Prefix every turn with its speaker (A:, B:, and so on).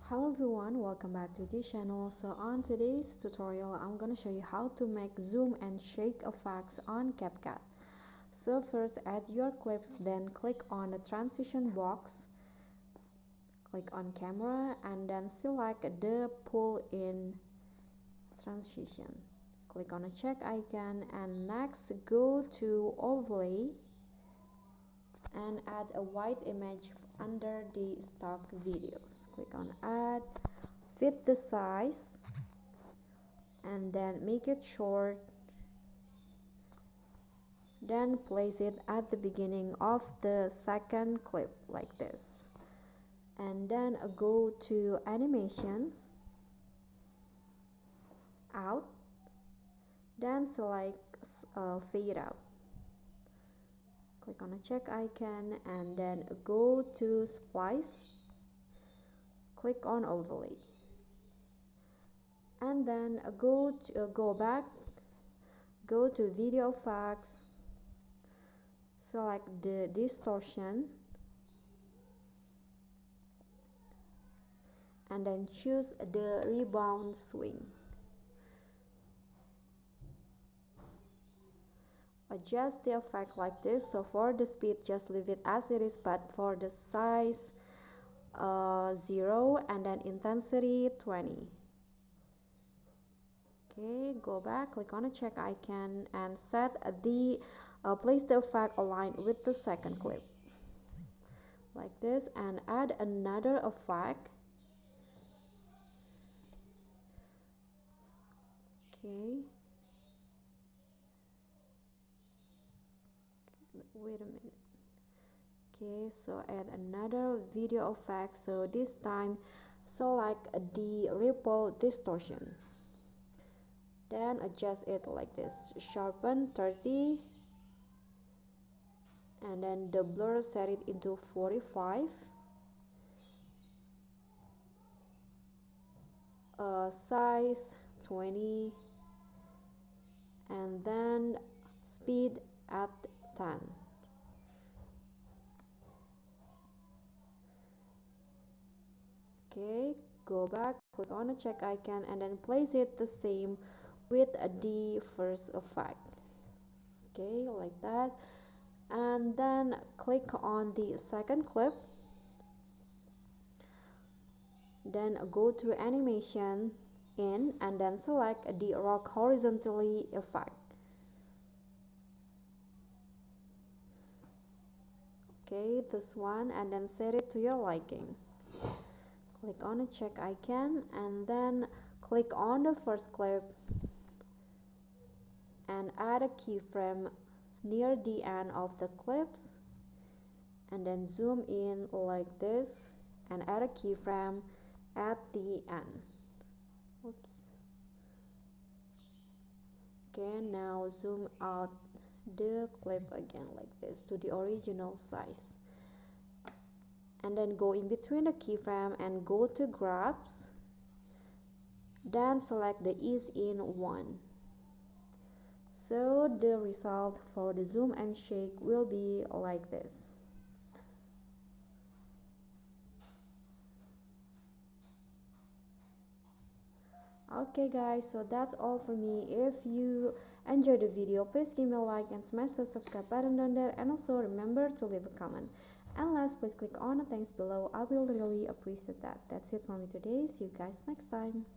A: Hello everyone, welcome back to this channel. So on today's tutorial I'm gonna show you how to make zoom and shake effects on Capcut. So first add your clips, then click on the transition box, click on camera, and then select the pull in transition. Click on a check icon and next go to overlay and add a white image under the stock videos. Click on add, fit the size, and then make it short, then place it at the beginning of the second clip like this, and then go to animations, out, then select fade out. Click on a check icon and then go to splice, click on overlay, and then go back, go to video effects, select the distortion, and then choose the rebound swing. Adjust the effect like this. So for the speed just leave it as it is, but for the size 0 and then intensity 20. Okay, go back, click on a check icon and set the place the effect aligned with the second clip like this, and add another effect. Okay, wait a minute. Okay, so add another video effect. So this time select the ripple distortion, then adjust it like this, sharpen 30, and then the blur set it into 45, size 20, and then speed at 10. Okay, go back, click on the check icon and then place it the same with the first effect. Okay, like that, and then click on the second clip, then go to animation in and then select the rock horizontally effect. Okay, this one, and then set it to your liking. Click on a check icon and then click on the first clip and add a keyframe near the end of the clips, and then zoom in like this and add a keyframe at the end. Oops. Okay, now zoom out the clip again like this to the original size, and then go in between the keyframe and go to grabs, then select the ease in one. So the result for the zoom and shake will be like this. Okay guys, so that's all for me. If you enjoyed the video, please give me a like and smash the subscribe button down there, and also remember to leave a comment. And last, please click on the thanks below. I will really appreciate that. That's it for me today. See you guys next time.